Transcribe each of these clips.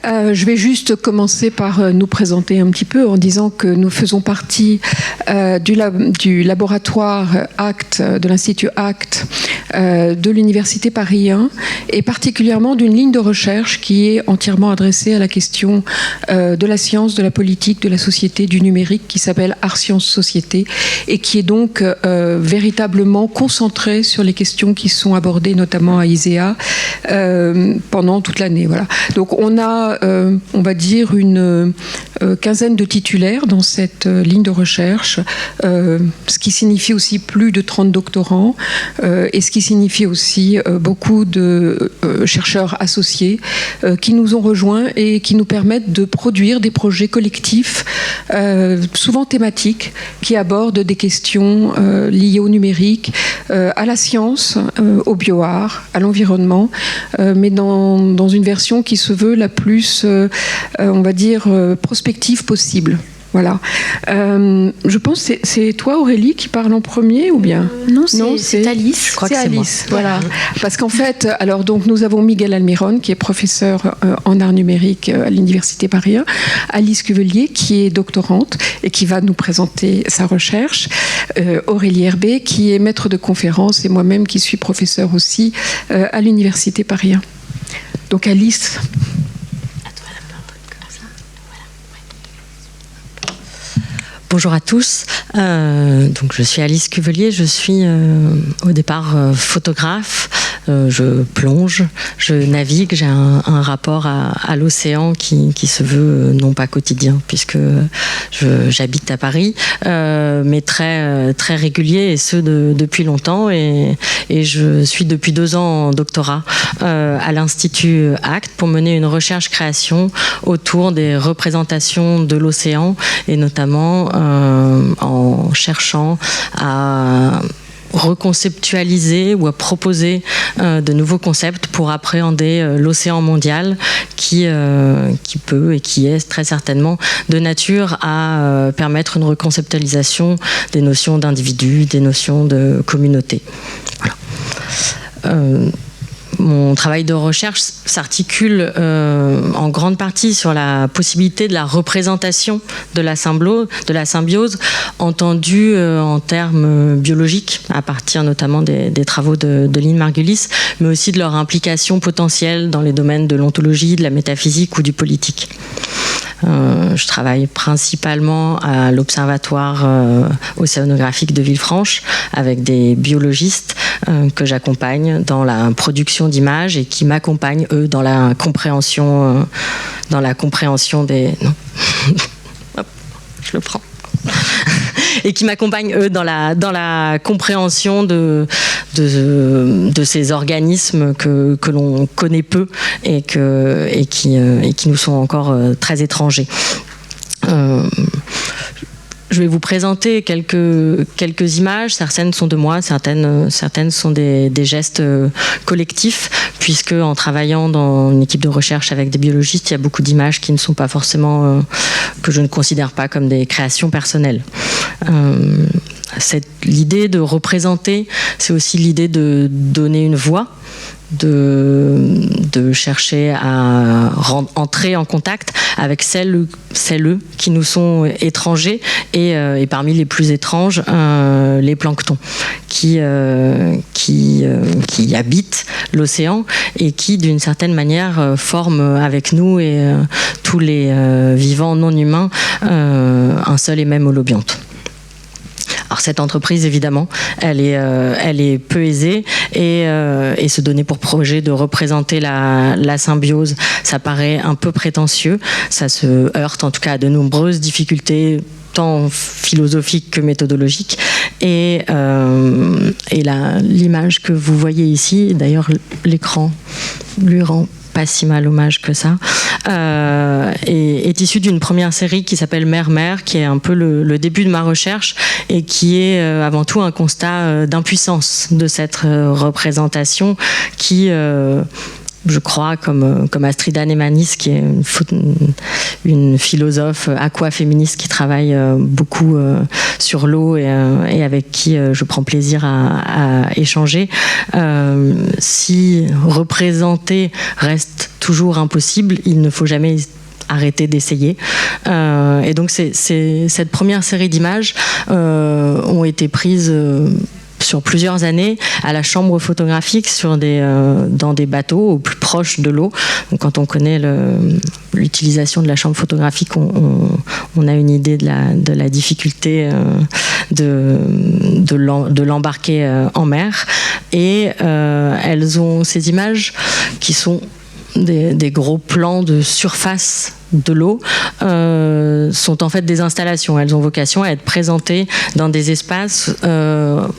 Je vais juste commencer par nous présenter un petit peu en disant que nous faisons partie du laboratoire ACT, de l'Institut ACT de l'Université Paris 1 et particulièrement d'une ligne de recherche qui est entièrement adressée à la question de la science, de la politique, de la société, du numérique qui s'appelle Art Sciences Société et qui est donc véritablement concentrée sur les questions qui sont abordées notamment à ISEA pendant toute l'année. Voilà. Donc on a, on va dire, une quinzaine de titulaires dans cette ligne de recherche, ce qui signifie aussi plus de 30 doctorants et ce qui signifie aussi beaucoup de chercheurs associés qui nous ont rejoints et qui nous permettent de produire des projets collectifs, souvent thématiques, qui abordent des questions liées au numérique, à la science, au bioart, à l'environnement, mais dans une version qui se veut la plus, on va dire, prospective possible. Voilà. Je pense que c'est toi, Aurélie, qui parle en premier ou bien Non, c'est Alice. Je crois que c'est Alice. Voilà. Parce qu'en fait, alors donc nous avons Miguel Almiron, qui est professeur en art numérique à l'Université Paris 1, Alice Cuvelier, qui est doctorante et qui va nous présenter sa recherche, Aurélie Herbet, qui est maître de conférence, et moi-même qui suis professeur aussi à l'Université Paris 1. Donc Alice. Bonjour à tous, donc je suis Alice Cuvelier, je suis au départ photographe, je plonge, je navigue, j'ai un rapport à l'océan qui se veut non pas quotidien puisque j'habite à Paris, mais très, très régulier et ce depuis longtemps et je suis depuis 2 ans en doctorat à l'Institut ACT pour mener une recherche-création autour des représentations de l'océan et notamment en cherchant à reconceptualiser ou à proposer de nouveaux concepts pour appréhender l'océan mondial qui peut et qui est très certainement de nature à permettre une reconceptualisation des notions d'individu, des notions de communauté. Voilà. Mon travail de recherche s'articule en grande partie sur la possibilité de la représentation de la symbiose entendue en termes biologiques, à partir notamment des travaux de Lynn Margulis, mais aussi de leur implication potentielle dans les domaines de l'ontologie, de la métaphysique ou du politique. Je travaille principalement à l'Observatoire océanographique de Villefranche avec des biologistes que j'accompagne dans la production d'images et qui m'accompagnent, eux, dans la compréhension des... Non. Hop, je le prends. Et qui m'accompagnent, eux, dans la compréhension de ces organismes que l'on connaît peu et qui nous sont encore très étrangers. Je vais vous présenter quelques images. Certaines sont de moi, certaines sont des gestes collectifs, puisque en travaillant dans une équipe de recherche avec des biologistes, il y a beaucoup d'images qui ne sont pas forcément, que je ne considère pas comme des créations personnelles. L'idée de représenter, c'est aussi l'idée de donner une voix, de chercher à entrer en contact avec celles qui nous sont étrangers et parmi les plus étranges, les planctons qui habitent l'océan et qui d'une certaine manière forment avec nous et tous les vivants non humains un seul et même holobionte. Alors cette entreprise, évidemment, elle est peu aisée et se donner pour projet de représenter la symbiose, ça paraît un peu prétentieux. Ça se heurte en tout cas à de nombreuses difficultés, tant philosophiques que méthodologiques. Et l'image que vous voyez ici, d'ailleurs l'écran lui rend pas si mal hommage que ça, est issue d'une première série qui s'appelle Mère, qui est un peu le début de ma recherche et qui est avant tout un constat d'impuissance de cette représentation qui je crois, comme Astrida Nemanis, qui est une philosophe aquaféministe qui travaille beaucoup sur l'eau et avec qui je prends plaisir à échanger. Si représenter reste toujours impossible, il ne faut jamais arrêter d'essayer. Et donc cette première série d'images ont été prises sur plusieurs années à la chambre photographique dans des bateaux au plus proche de l'eau. Donc, quand on connaît l'utilisation de la chambre photographique, on a une idée de la difficulté de l'embarquer en mer. Et elles ont ces images qui sont des gros plans de surface de l'eau, sont en fait des installations. Elles ont vocation à être présentées dans des espaces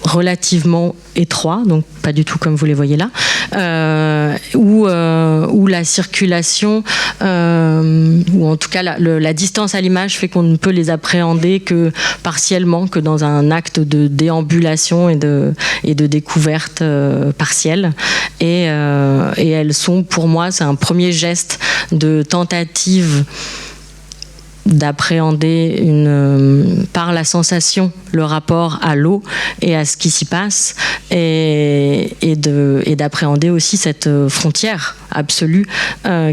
relativement étroits, donc pas du tout comme vous les voyez là, où la circulation, ou en tout cas la distance à l'image fait qu'on ne peut les appréhender que partiellement, que dans un acte de déambulation et de découverte partielle. Et elles sont, pour moi, c'est un premier geste de tentative d'appréhender par la sensation le rapport à l'eau et à ce qui s'y passe, et d'appréhender aussi cette frontière absolue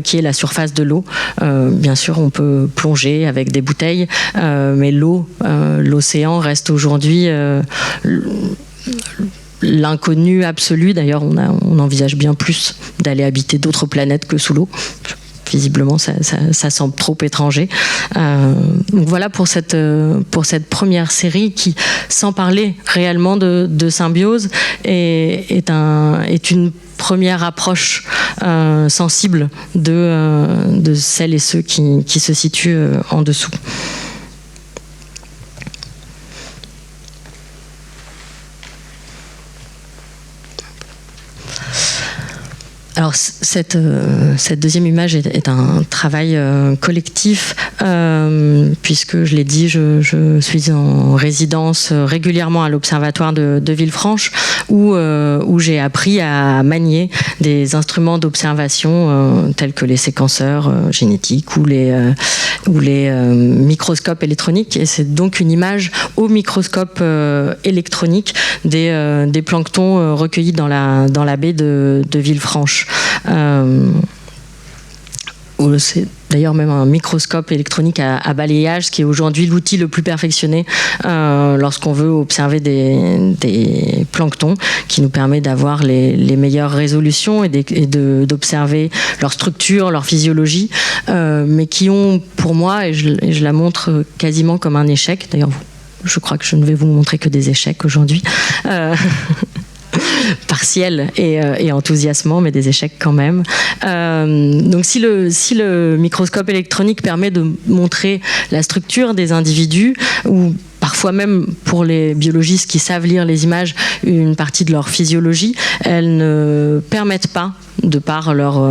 qui est la surface de l'eau. Bien sûr, on peut plonger avec des bouteilles, mais l'océan reste aujourd'hui l'inconnu absolu. D'ailleurs, on envisage bien plus d'aller habiter d'autres planètes que sous l'eau. Visiblement, ça semble trop étranger. Donc voilà pour cette première série qui, sans parler réellement de symbiose, est une première approche sensible de celles et ceux qui se situent en dessous. Alors cette deuxième image est un travail collectif, puisque je l'ai dit, je suis en résidence régulièrement à l'Observatoire de Villefranche, où j'ai appris à manier des instruments d'observation tels que les séquenceurs génétiques ou les microscopes électroniques. Et c'est donc une image au microscope électronique des planctons recueillis dans la baie de Villefranche. C'est d'ailleurs même un microscope électronique à balayage, qui est aujourd'hui l'outil le plus perfectionné lorsqu'on veut observer des planctons, qui nous permet d'avoir les meilleures résolutions et d'observer leur structure, leur physiologie, mais qui ont, pour moi, et je la montre quasiment comme un échec, d'ailleurs je crois que je ne vais vous montrer que des échecs aujourd'hui, partiels et enthousiasmants, mais des échecs quand même. Donc si le microscope électronique permet de montrer la structure des individus, ou parfois même pour les biologistes qui savent lire les images, une partie de leur physiologie, elles ne permettent pas, de par leur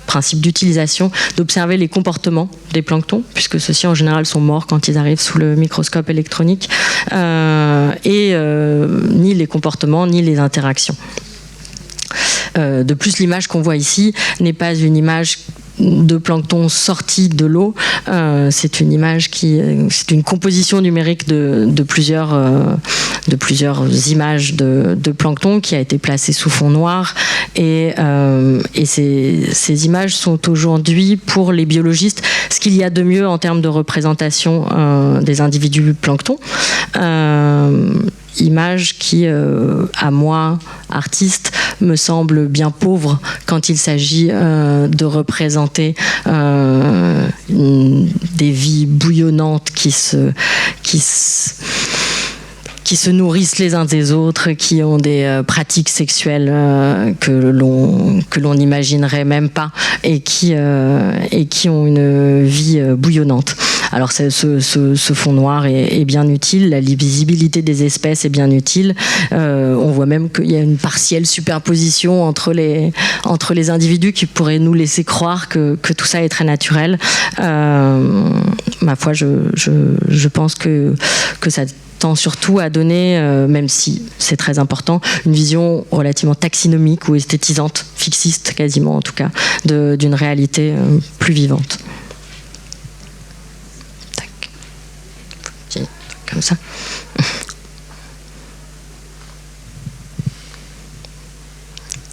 principe d'utilisation, d'observer les comportements des planctons, puisque ceux-ci en général sont morts quand ils arrivent sous le microscope électronique, ni les comportements ni les interactions. De plus, l'image qu'on voit ici n'est pas une image de plancton sorti de l'eau, c'est une image c'est une composition numérique de plusieurs images de plancton qui a été placée sous fond noir, et ces images sont aujourd'hui, pour les biologistes, ce qu'il y a de mieux en termes de représentation des individus plancton. Image qui, à moi, artiste, me semble bien pauvre quand il s'agit de représenter des vies bouillonnantes qui se nourrissent les uns des autres, qui ont des pratiques sexuelles que l'on n'imaginerait même pas, et qui ont une vie bouillonnante. Alors ce fond noir est bien utile, la lisibilité des espèces est bien utile. On voit même qu'il y a une partielle superposition entre les individus qui pourrait nous laisser croire que tout ça est très naturel. Ma foi, je pense que tend surtout à donner, même si c'est très important, une vision relativement taxinomique ou esthétisante, fixiste quasiment en tout cas, d'une réalité plus vivante. Tac. Comme ça.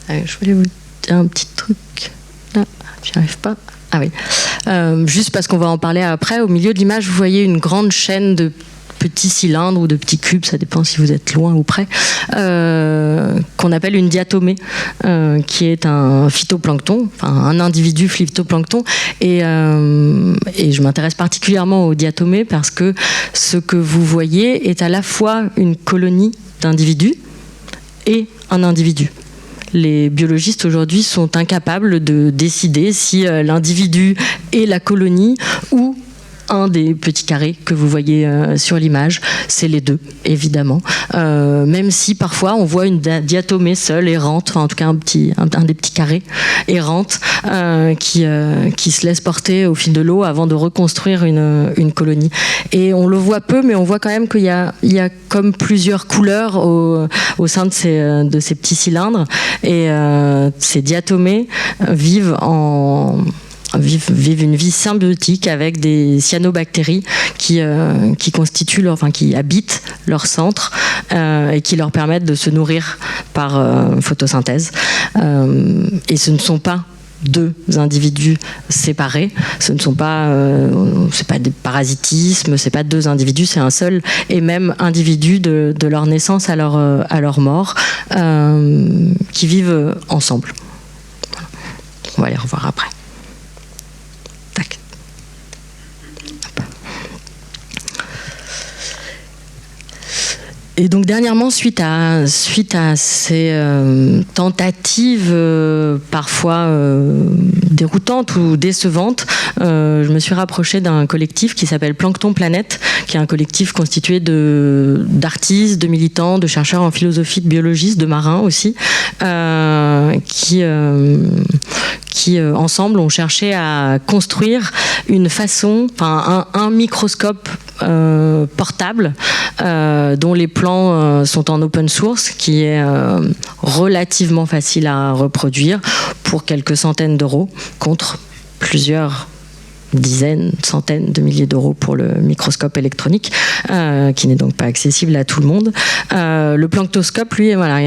Je voulais vous dire un petit truc. Là, j'y arrive pas. Ah oui. Juste parce qu'on va en parler après. Au milieu de l'image, vous voyez une grande chaîne de petits cylindres ou de petits cubes, ça dépend si vous êtes loin ou près, qu'on appelle une diatomée, qui est un phytoplancton, enfin un individu phytoplancton. Et je m'intéresse particulièrement aux diatomées parce que ce que vous voyez est à la fois une colonie d'individus et un individu. Les biologistes aujourd'hui sont incapables de décider si l'individu est la colonie ou un des petits carrés que vous voyez sur l'image. C'est les deux, évidemment. Même si parfois on voit une diatomée seule, errante, enfin en tout cas un des petits carrés errante, qui se laisse porter au fil de l'eau avant de reconstruire une colonie. Et on le voit peu, mais on voit quand même qu'il y a comme plusieurs couleurs au sein de ces petits cylindres. Et ces diatomées vivent une vie symbiotique avec des cyanobactéries qui habitent leur centre et qui leur permettent de se nourrir par photosynthèse. Et ce ne sont pas deux individus séparés, c'est pas des parasitismes, c'est pas deux individus, c'est un seul et même individu de leur naissance à leur mort, qui vivent ensemble. Voilà. On va les revoir après. Et donc dernièrement, suite à ces tentatives parfois déroutantes ou décevantes, je me suis rapprochée d'un collectif qui s'appelle Plancton Planète, qui est un collectif constitué d'artistes, de militants, de chercheurs en philosophie, de biologistes, de marins aussi, qui ensemble ont cherché à construire une façon, un microscope portable dont les plans sont en open source, qui est relativement facile à reproduire pour quelques centaines d'euros contre plusieurs dizaines, centaines de milliers d'euros pour le microscope électronique, qui n'est donc pas accessible à tout le monde. Le planctoscope, lui, voilà,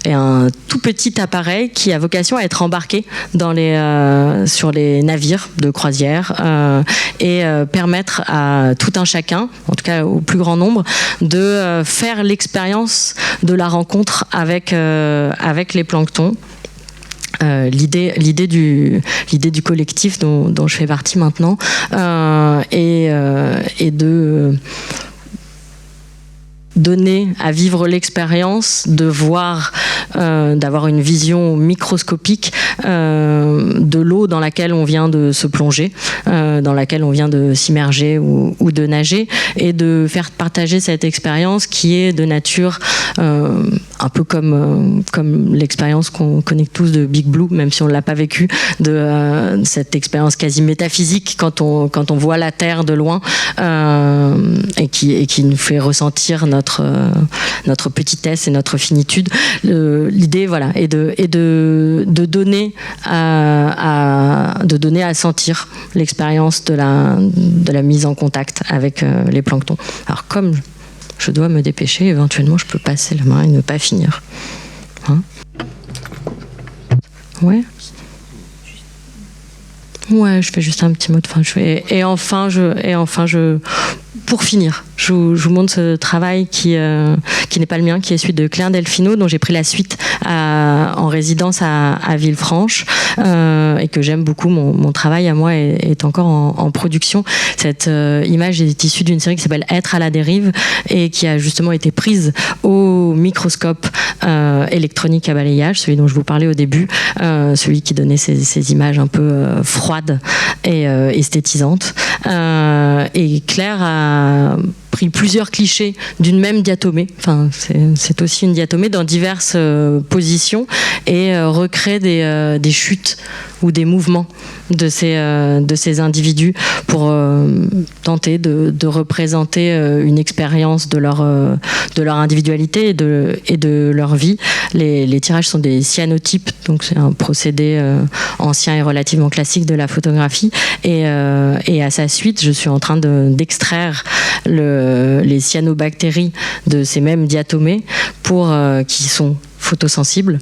est un tout petit appareil qui a vocation à être embarqué sur les navires de croisière et permettre à tout un chacun, en tout cas au plus grand nombre, de faire l'expérience de la rencontre avec les planctons. L'idée du collectif dont je fais partie maintenant est de donner à vivre l'expérience de voir, d'avoir une vision microscopique de l'eau dans laquelle on vient de se plonger, dans laquelle on vient de s'immerger ou de nager, et de faire partager cette expérience qui est de nature un peu comme l'expérience qu'on connaît tous de Big Blue, même si on ne l'a pas vécu, de cette expérience quasi métaphysique quand on voit la Terre de loin, et qui nous fait ressentir notre petitesse et notre finitude. L'idée, voilà, est de donner à sentir l'expérience de la mise en contact avec les planctons. Alors comme je dois me dépêcher, éventuellement je peux passer la main et ne pas finir. Hein? Ouais. Ouais, je fais juste un petit mot de fin. Et enfin, pour finir, je vous montre ce travail qui n'est pas le mien, qui est celui de Claire Delfino, dont j'ai pris la suite en résidence à Villefranche, et que j'aime beaucoup. Mon travail à moi est encore en production. Cette image est issue d'une série qui s'appelle Être à la dérive, et qui a justement été prise au microscope électronique à balayage, celui dont je vous parlais au début, celui qui donnait ces images un peu froides et esthétisantes. Et Claire pris plusieurs clichés d'une même diatomée, enfin c'est aussi une diatomée dans diverses positions, et recréer des chutes ou des mouvements de ces individus pour tenter de représenter une expérience de leur individualité et de leur vie. Les tirages sont des cyanotypes, donc c'est un procédé ancien et relativement classique de la photographie, et à sa suite je suis en train d'extraire les cyanobactéries de ces mêmes diatomées qui sont photosensibles,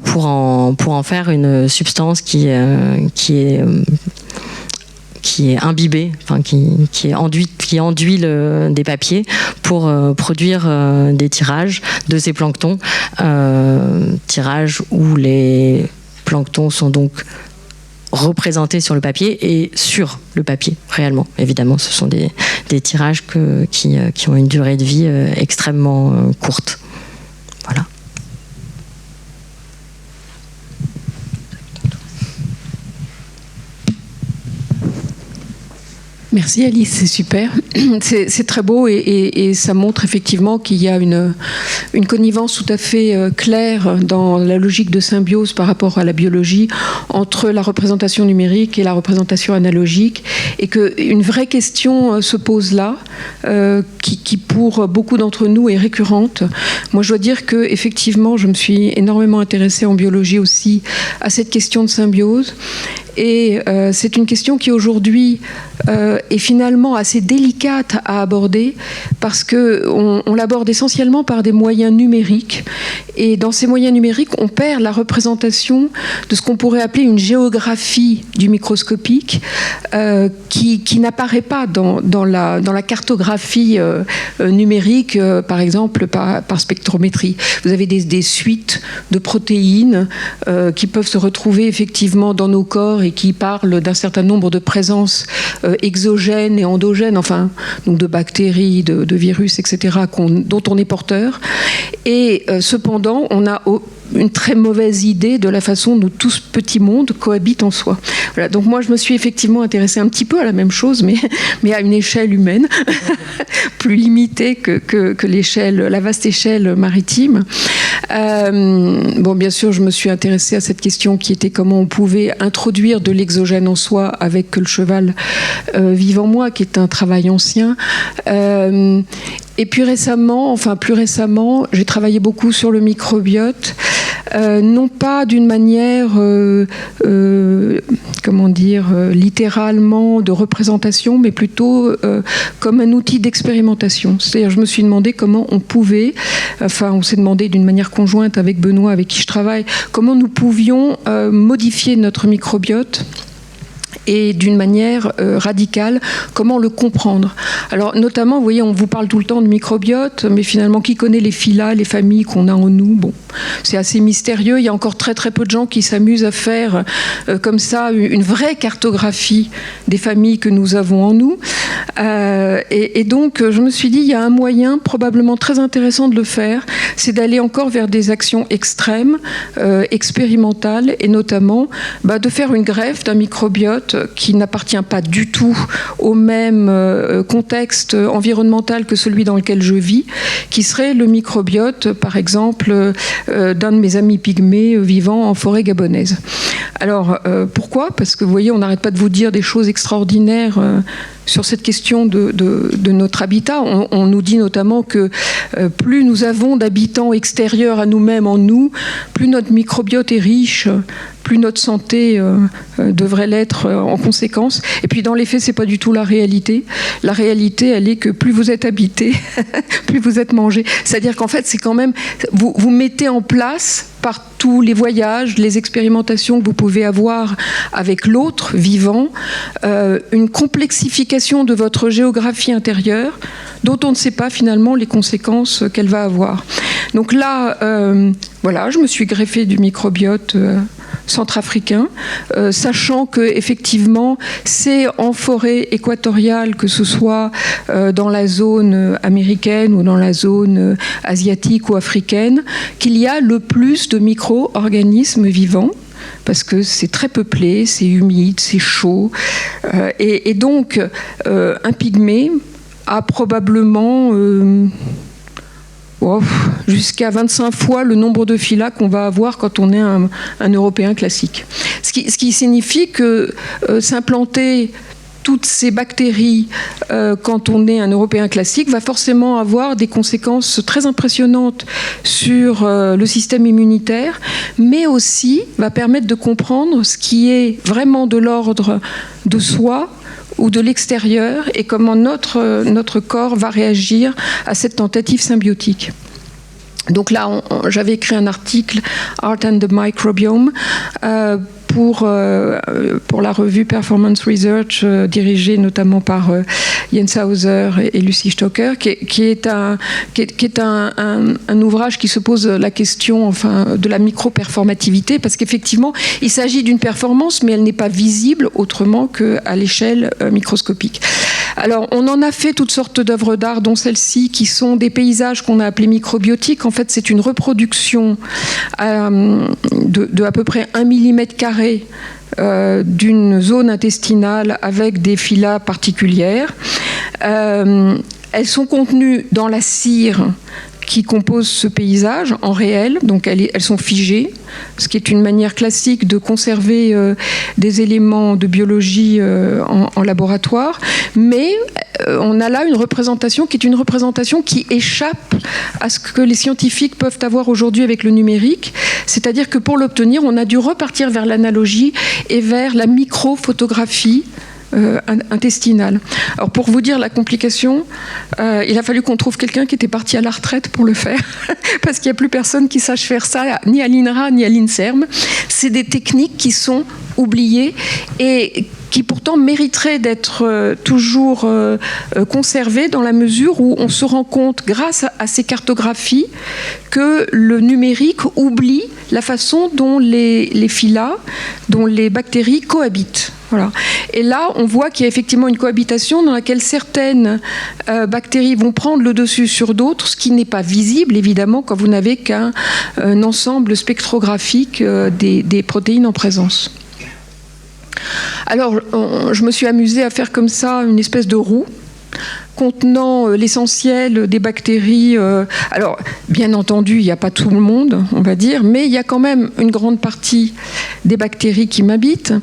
pour en faire une substance qui est imbibée, enfin qui enduit des papiers pour produire des tirages de ces planctons, tirages où les planctons sont donc représentés sur le papier et sur le papier réellement. Évidemment, ce sont des tirages qui ont une durée de vie extrêmement courte. Voilà. Merci Alice, c'est super. C'est très beau et ça montre effectivement qu'il y a une connivence tout à fait claire dans la logique de symbiose par rapport à la biologie entre la représentation numérique et la représentation analogique, et qu'une vraie question se pose là, qui pour beaucoup d'entre nous est récurrente. Moi je dois dire que effectivement je me suis énormément intéressée en biologie aussi à cette question de symbiose. Et c'est une question qui aujourd'hui est finalement assez délicate à aborder, parce qu'on l'aborde essentiellement par des moyens numériques. Et dans ces moyens numériques, on perd la représentation de ce qu'on pourrait appeler une géographie du microscopique, qui n'apparaît pas dans la cartographie numérique, par exemple par spectrométrie. Vous avez des suites de protéines qui peuvent se retrouver effectivement dans nos corps et qui parlent d'un certain nombre de présences exogènes et endogènes, enfin, donc de bactéries, de virus, etc., dont on est porteur. Et cependant, on a une très mauvaise idée de la façon dont tout ce petit monde cohabite en soi. Voilà, donc moi, je me suis effectivement intéressée un petit peu à la même chose, mais à une échelle humaine, plus limitée que la vaste échelle maritime. Bon, bien sûr, je me suis intéressée à cette question qui était comment on pouvait introduire de l'exogène en soi avec le cheval vive en moi, qui est un travail ancien. Et puis plus récemment, j'ai travaillé beaucoup sur le microbiote, non pas d'une manière, littéralement de représentation, mais plutôt comme un outil d'expérimentation. C'est-à-dire, je me suis demandé comment on pouvait, on s'est demandé d'une manière conjointe avec Benoît, avec qui je travaille, comment nous pouvions modifier notre microbiote, et d'une manière radicale, comment le comprendre. Alors notamment, vous voyez, on vous parle tout le temps de microbiote, mais finalement, qui connaît les phyla, les familles qu'on a en nous? Bon, c'est assez mystérieux. Il y a encore très très peu de gens qui s'amusent à faire comme ça une vraie cartographie des familles que nous avons en nous. Et donc, je me suis dit, il y a un moyen probablement très intéressant de le faire, c'est d'aller encore vers des actions extrêmes, expérimentales, et notamment de faire une greffe d'un microbiote qui n'appartient pas du tout au même contexte environnemental que celui dans lequel je vis, qui serait le microbiote, par exemple, d'un de mes amis pygmées vivant en forêt gabonaise. Alors, pourquoi ? Parce que, vous voyez, on n'arrête pas de vous dire des choses extraordinaires sur cette question de notre habitat. On nous dit notamment que plus nous avons d'habitants extérieurs à nous-mêmes en nous, plus notre microbiote est riche, plus notre santé devrait l'être en conséquence. Et puis dans les faits, c'est pas du tout la réalité. La réalité, elle est que plus vous êtes habité, plus vous êtes mangé. C'est-à-dire qu'en fait, c'est quand même... Vous mettez en place, par tous les voyages, les expérimentations que vous pouvez avoir avec l'autre vivant, une complexification de votre géographie intérieure dont on ne sait pas finalement les conséquences qu'elle va avoir. Donc là, voilà, je me suis greffée du microbiote centrafricain, sachant que effectivement c'est en forêt équatoriale, que ce soit dans la zone américaine ou dans la zone asiatique ou africaine, qu'il y a le plus de micro-organismes vivants, parce que c'est très peuplé, c'est humide, c'est chaud, et donc un pygmée a probablement jusqu'à 25 fois le nombre de filas qu'on va avoir quand on est un Européen classique. Ce qui signifie que s'implanter toutes ces bactéries, quand on est un Européen classique, va forcément avoir des conséquences très impressionnantes sur le système immunitaire, mais aussi va permettre de comprendre ce qui est vraiment de l'ordre de soi ou de l'extérieur et comment notre corps va réagir à cette tentative symbiotique. Donc là, j'avais écrit un article, Art and the Microbiome, pour la revue Performance Research, dirigée notamment par Jens Hauser et Lucy Stocker, qui est un ouvrage qui se pose la question de la micro-performativité, parce qu'effectivement, il s'agit d'une performance, mais elle n'est pas visible autrement qu'à l'échelle microscopique. Alors, on en a fait toutes sortes d'œuvres d'art, dont celle-ci, qui sont des paysages qu'on a appelés microbiotiques. En fait, c'est une reproduction de à peu près 1 mm² d'une zone intestinale avec des filas particulières. Elles sont contenues dans la cire qui compose ce paysage en réel, donc elles sont figées, ce qui est une manière classique de conserver des éléments de biologie en laboratoire, mais on a là une représentation qui est une représentation qui échappe à ce que les scientifiques peuvent avoir aujourd'hui avec le numérique, c'est-à-dire que pour l'obtenir, on a dû repartir vers l'analogie et vers la microphotographie intestinale. Alors pour vous dire la complication, il a fallu qu'on trouve quelqu'un qui était parti à la retraite pour le faire, parce qu'il n'y a plus personne qui sache faire ça, ni à l'INRA, ni à l'INSERM. C'est des techniques qui sont oubliées et qui pourtant mériteraient d'être toujours conservées dans la mesure où on se rend compte, grâce à ces cartographies, que le numérique oublie la façon dont les filas, dont les bactéries cohabitent. Voilà. Et là, on voit qu'il y a effectivement une cohabitation dans laquelle certaines bactéries vont prendre le dessus sur d'autres, ce qui n'est pas visible, évidemment, quand vous n'avez qu'un ensemble spectrographique des protéines en présence. Alors, je me suis amusée à faire comme ça une espèce de roue contenant l'essentiel des bactéries. Alors, bien entendu, il n'y a pas tout le monde, on va dire, mais il y a quand même une grande partie des bactéries qui m'habitent.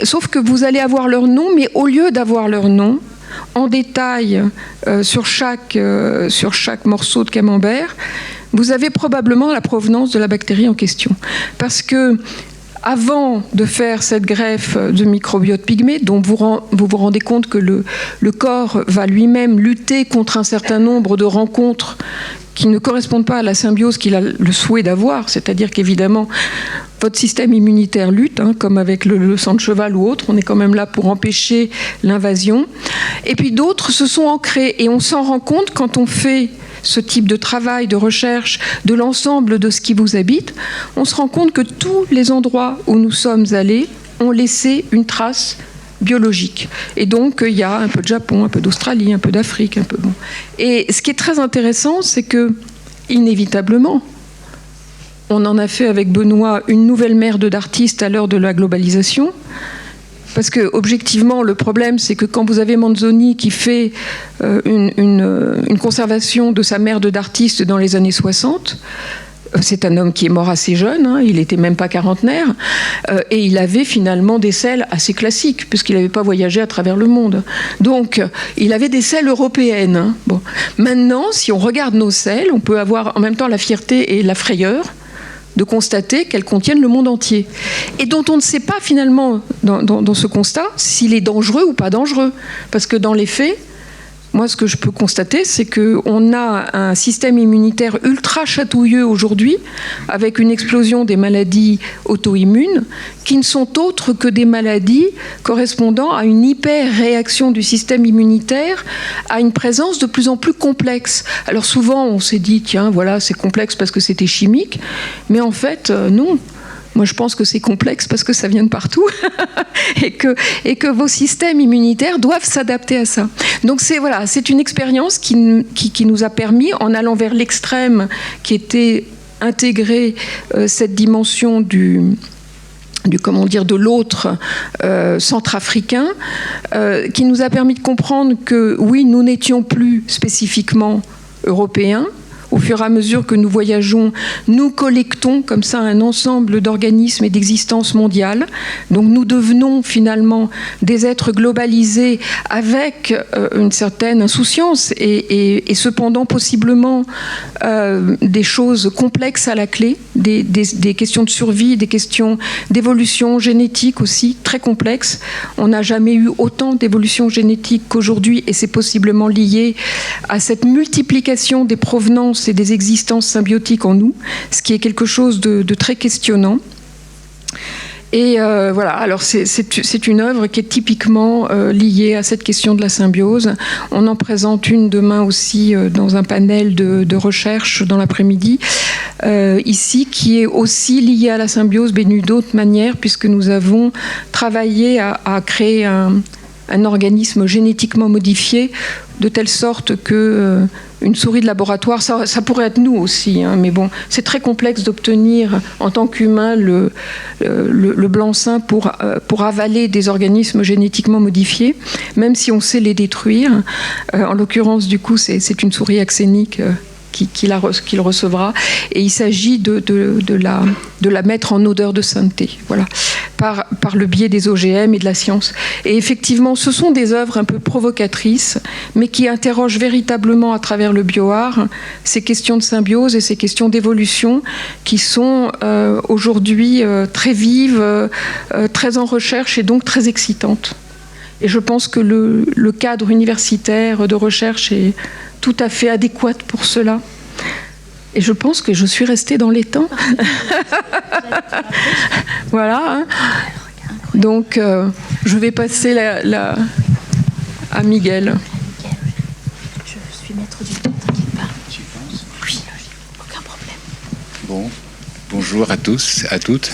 Sauf que vous allez avoir leur nom, mais au lieu d'avoir leur nom, en détail sur chaque morceau de camembert, vous avez probablement la provenance de la bactérie en question. Parce que avant de faire cette greffe de microbiote pygmée, dont vous vous rendez compte que le corps va lui-même lutter contre un certain nombre de rencontres qui ne correspondent pas à la symbiose qu'il a le souhait d'avoir, c'est-à-dire qu'évidemment, votre système immunitaire lutte, comme avec le sang de cheval ou autre, on est quand même là pour empêcher l'invasion. Et puis d'autres se sont ancrés, et on s'en rend compte quand on fait ce type de travail, de recherche, de l'ensemble de ce qui vous habite, on se rend compte que tous les endroits où nous sommes allés ont laissé une trace biologique. Et donc, il y a un peu de Japon, un peu d'Australie, un peu d'Afrique, un peu... Bon. Et ce qui est très intéressant, c'est que, inévitablement, on en a fait avec Benoît une nouvelle merde d'artistes à l'heure de la globalisation. Parce que, objectivement, le problème, c'est que quand vous avez Manzoni qui fait une conservation de sa merde d'artiste dans les années 60, c'est un homme qui est mort assez jeune, il n'était même pas quarantenaire, et il avait finalement des selles assez classiques, puisqu'il n'avait pas voyagé à travers le monde. Donc, il avait des selles européennes. Bon. Maintenant, si on regarde nos selles, on peut avoir en même temps la fierté et la frayeur de constater qu'elles contiennent le monde entier. Et dont on ne sait pas finalement, dans ce constat, s'il est dangereux ou pas dangereux. Parce que dans les faits, moi ce que je peux constater, c'est qu'on a un système immunitaire ultra chatouilleux aujourd'hui, avec une explosion des maladies auto-immunes, qui ne sont autres que des maladies correspondant à une hyper-réaction du système immunitaire, à une présence de plus en plus complexe. Alors souvent, on s'est dit, tiens, voilà, c'est complexe parce que c'était chimique, mais en fait, non. Moi, je pense que c'est complexe parce que ça vient de partout et que vos systèmes immunitaires doivent s'adapter à ça. Donc, c'est une expérience qui nous a permis, en allant vers l'extrême qui était intégrer cette dimension de l'autre centrafricain, qui nous a permis de comprendre que oui, nous n'étions plus spécifiquement européens. Au fur et à mesure que nous voyageons, nous collectons comme ça un ensemble d'organismes et d'existences mondiales. Donc nous devenons finalement des êtres globalisés avec une certaine insouciance et cependant possiblement des choses complexes à la clé, des questions de survie, des questions d'évolution génétique aussi très complexes. On n'a jamais eu autant d'évolution génétique qu'aujourd'hui et c'est possiblement lié à cette multiplication des provenances et des existences symbiotiques en nous, ce qui est quelque chose de très questionnant. Et voilà, alors c'est une œuvre qui est typiquement liée à cette question de la symbiose. On en présente une demain aussi dans un panel de recherche dans l'après-midi, ici, qui est aussi liée à la symbiose, mais d'une autre manière, puisque nous avons travaillé à créer un organisme génétiquement modifié, de telle sorte que une souris de laboratoire, ça pourrait être nous aussi, hein, mais bon, c'est très complexe d'obtenir en tant qu'humain le blanc-seing pour avaler des organismes génétiquement modifiés, même si on sait les détruire. En l'occurrence, du coup, c'est une souris axénique qui le recevra, et il s'agit de la mettre en odeur de sainteté, voilà, par le biais des OGM et de la science. Et effectivement, ce sont des œuvres un peu provocatrices, mais qui interrogent véritablement à travers le bioart ces questions de symbiose et ces questions d'évolution qui sont aujourd'hui très vives, très en recherche et donc très excitantes. Et je pense que le cadre universitaire de recherche est tout à fait adéquate pour cela. Et je pense que je suis restée dans les temps. Voilà. Hein. Donc, je vais passer à Miguel. Je suis maître du temps, t'inquiète pas. Tu penses ? Oui, aucun problème. Bon, bonjour à tous, à toutes.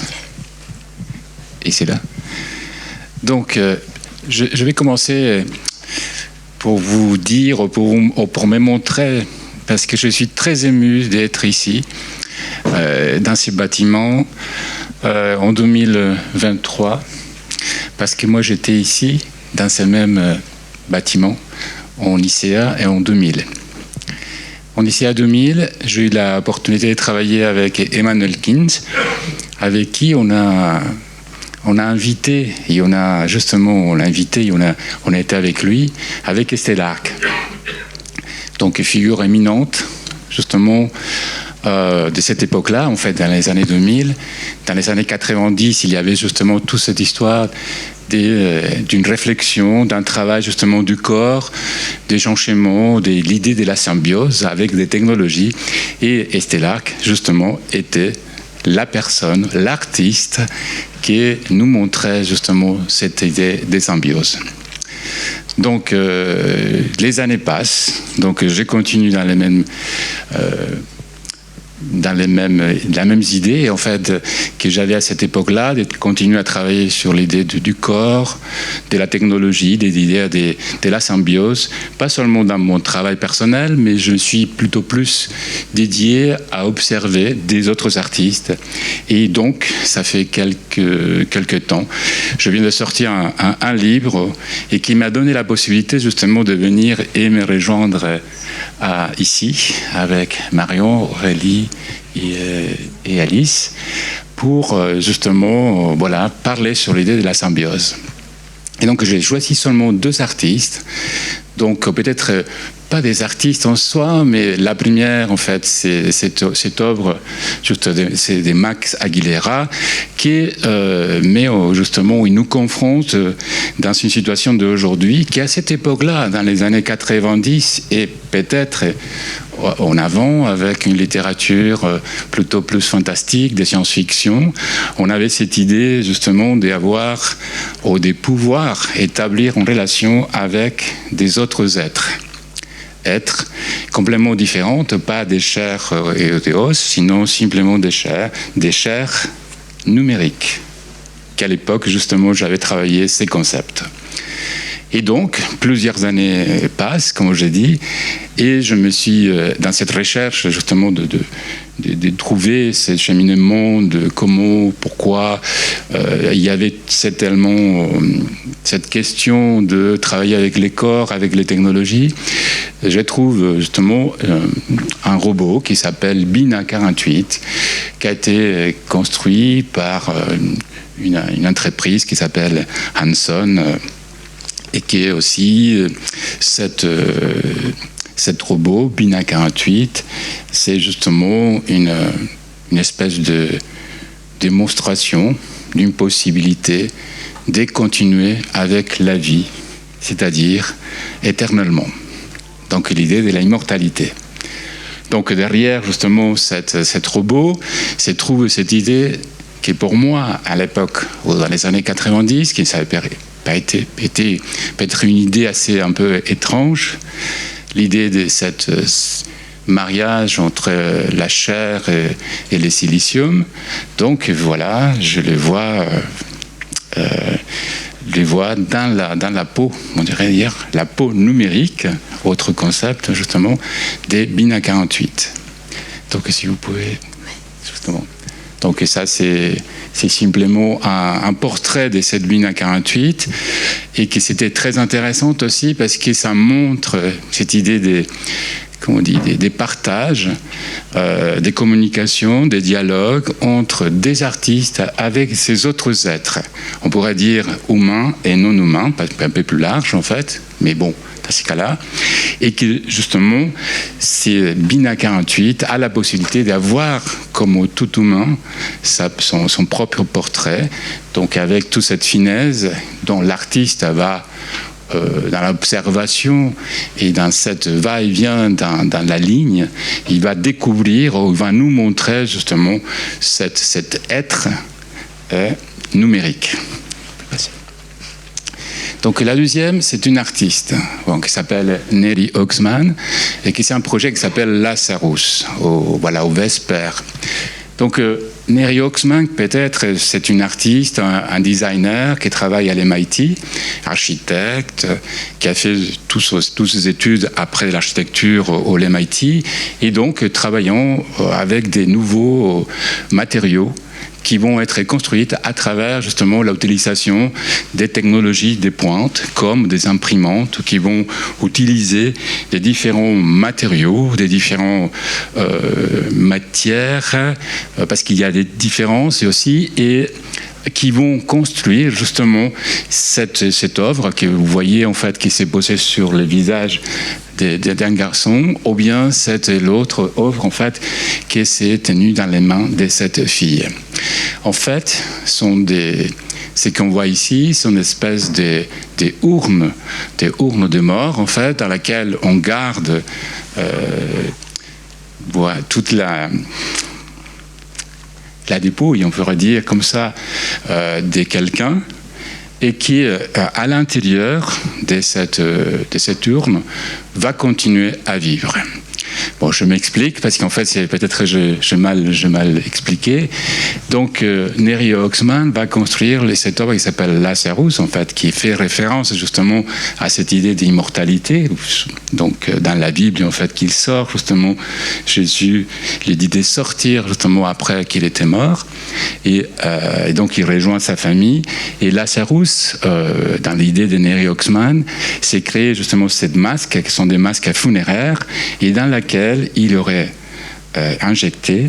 Et c'est là. Donc, je vais commencer pour vous dire, pour me montrer, parce que je suis très ému d'être ici, dans ce bâtiment, en 2023, parce que moi j'étais ici, dans ce même bâtiment, en ICA et en 2000. En ICA 2000, j'ai eu l'opportunité de travailler avec Emmanuel Kins, avec qui on a invité, et on a été avec lui, avec Estelle Arc. Donc, figure éminente, justement, de cette époque-là, en fait, dans les années 2000. Dans les années 90, il y avait justement toute cette histoire d'une réflexion, d'un travail justement du corps, des enchaînements, de l'idée de la symbiose avec des technologies. Et Estelle Arc, justement, était la personne, l'artiste qui nous montrait justement cette idée de symbiose. Donc, les années passent, donc je continue dans les mêmes idées en fait que j'avais à cette époque-là, de continuer à travailler sur l'idée du corps, de la technologie, des idées de la symbiose, pas seulement dans mon travail personnel, mais je suis plutôt plus dédié à observer des autres artistes. Et donc, ça fait quelques temps, je viens de sortir un livre et qui m'a donné la possibilité justement de venir et me rejoindre ici avec Marion, Aurélie et Alice pour justement parler sur l'idée de la symbiose. Et donc j'ai choisi seulement 2 artistes, donc peut-être pas des artistes en soi, mais la première en fait c'est cette œuvre c'est de Max Aguilera qui justement il nous confronte dans une situation d'aujourd'hui qui à cette époque-là, dans les années 90 et peut-être en avant, avec une littérature plutôt plus fantastique, de science-fiction, on avait cette idée justement d'avoir ou de pouvoir établir une relation avec des autres êtres complètement différentes, pas des chairs et des os, sinon simplement des chairs numériques, qu'à l'époque justement j'avais travaillé ces concepts. Et donc, plusieurs années passent, comme j'ai dit, et je me suis, dans cette recherche justement de trouver ce cheminement, de comment, pourquoi il y avait cette question de travailler avec les corps, avec les technologies. Je trouve justement un robot qui s'appelle Bina 48, qui a été construit par une entreprise qui s'appelle Hanson, et qui est aussi cette robot Bina 48. C'est justement une espèce de démonstration d'une possibilité de continuer avec la vie, c'est-à-dire éternellement. Donc l'idée de l'immortalité. Donc derrière justement cette robot se trouve cette idée qui pour moi à l'époque, dans les années 90, qui ça était peut-être une idée assez un peu étrange, l'idée de cette mariage entre la chair et le silicium. Donc voilà, je les vois dans la peau, on dirait dire, la peau numérique, autre concept justement, des Bina 48. Donc si vous pouvez, justement. Donc ça c'est simplement un portrait de cette Bina 48 et qui c'était très intéressante aussi parce que ça montre cette idée des partages, des communications, des dialogues entre des artistes avec ces autres êtres. On pourrait dire humains et non humains, un peu plus large en fait, mais bon, dans ce cas-là. Et que justement, c'est Bina 48 a la possibilité d'avoir, comme tout humain, son propre portrait, donc avec toute cette finesse dont l'artiste va dans l'observation et dans cette va-et-vient dans la ligne, il va découvrir, ou il va nous montrer justement cet être numérique. Donc la deuxième, c'est une artiste qui s'appelle Neri Oxman et qui c'est un projet qui s'appelle Lazarus, au Vesper. Donc Neri Oxman, peut-être, c'est une artiste, un designer qui travaille à l'MIT, architecte, qui a fait toutes ses études après l'architecture au MIT, et donc travaillant avec des nouveaux matériaux qui vont être construites à travers justement l'utilisation des technologies des pointes, comme des imprimantes qui vont utiliser des différents matériaux, des différentes matières, parce qu'il y a des différences aussi, et qui vont construire justement cette œuvre que vous voyez en fait qui s'est posée sur le visage d'un garçon, ou bien c'est l'autre œuvre en fait qui s'est tenue dans les mains de cette fille. En fait, ce qu'on voit ici sont une espèce de urnes de mort en fait, dans laquelle on garde toute la dépouille, on pourrait dire comme ça, de quelqu'un, et qui, à l'intérieur de cette urne, va continuer à vivre. Bon, je m'explique, parce qu'en fait, c'est peut-être j'ai mal expliqué. Donc, Neri Oxman va construire cette œuvre qui s'appelle Lazarus, en fait, qui fait référence justement à cette idée d'immortalité. Donc, dans la Bible, en fait, qu'il sort, justement, Jésus, l'idée de sortir, justement, après qu'il était mort. Et donc, il rejoint sa famille. Et Lazarus, dans l'idée de Neri Oxman, c'est créer, justement, cette masque, qui sont des masques funéraires, et dans laquelle il aurait injecté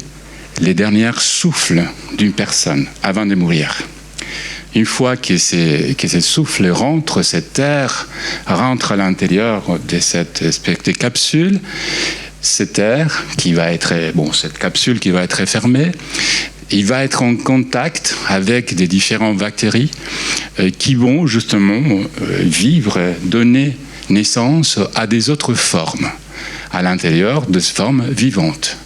les derniers souffles d'une personne avant de mourir. Une fois que ces souffles rentrent, cet air rentre à l'intérieur de cette espèce de capsule, cet air qui va être, cette capsule qui va être fermée, il va être en contact avec des différentes bactéries qui vont justement vivre, donner naissance à des autres formes à l'intérieur de formes vivantes.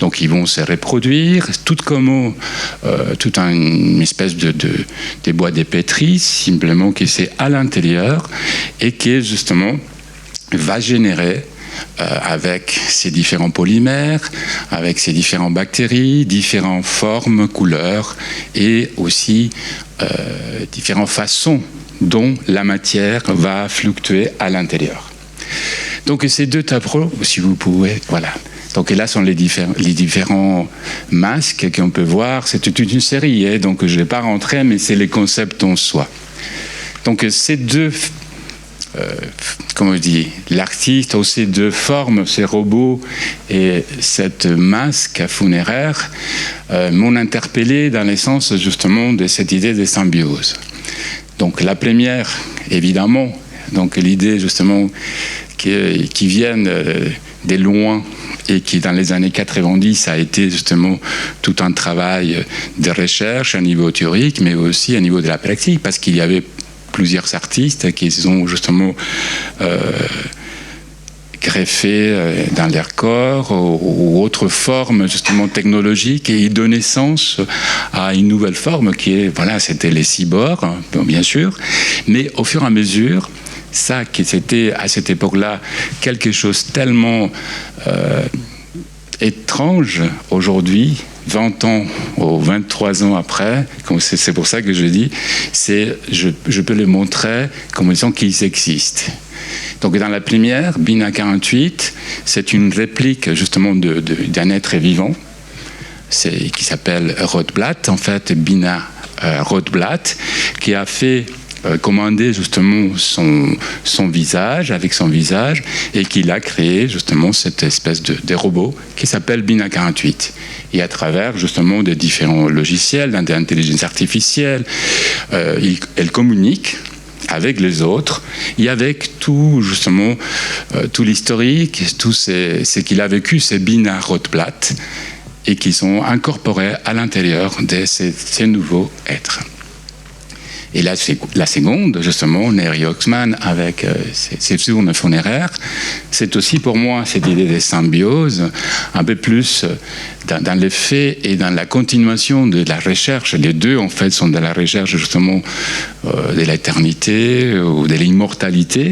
Donc ils vont se reproduire, toute une espèce de boîte de pétri, simplement qui c'est à l'intérieur et qui justement va générer avec ses différents polymères, avec ses différentes bactéries, différentes formes, couleurs et aussi différentes façons dont la matière va fluctuer à l'intérieur. Donc ces deux tableaux, si vous pouvez, voilà. Donc là sont les différents masques qu'on peut voir. C'est toute une série, hein, donc je ne vais pas rentrer, mais c'est les concepts en soi. Donc ces deux, comment je dis, l'artiste ou ces deux formes, ces robots et cette masque funéraire m'ont interpellé dans l'essence justement de cette idée de symbiose. Donc la première, évidemment, donc l'idée justement qui viennent des loin et qui dans les années 90 a été justement tout un travail de recherche à niveau théorique mais aussi à niveau de la pratique parce qu'il y avait plusieurs artistes qui ont justement greffé dans leur corps ou autres formes justement technologiques et donné sens à une nouvelle forme qui est, voilà, c'était les cyborgs, bien sûr, mais au fur et à mesure, ça qui c'était à cette époque-là quelque chose tellement étrange aujourd'hui, 20 ans ou 23 ans après, c'est pour ça que je dis, je peux les montrer comme disant qu'ils existent. Donc dans la première, Bina 48, c'est une réplique justement d'un être vivant qui s'appelle Rotblat, en fait Bina Rotblat, qui a fait commander justement son visage, avec son visage, et qu'il a créé justement cette espèce de robot qui s'appelle Bina 48. Et à travers justement des différents logiciels, d'intelligence artificielle, elle communique avec les autres et avec tout justement tout l'historique, tout ce qu'il a vécu, ces Bina Rotblat, et qui sont incorporés à l'intérieur de ces nouveaux êtres. Et là, la seconde, justement, Neri Oxman, avec ses urnes funéraires, c'est aussi pour moi cette idée de symbiose, un peu plus dans les faits et dans la continuation de la recherche. Les deux, en fait, sont dans la recherche, justement, de l'éternité ou de l'immortalité.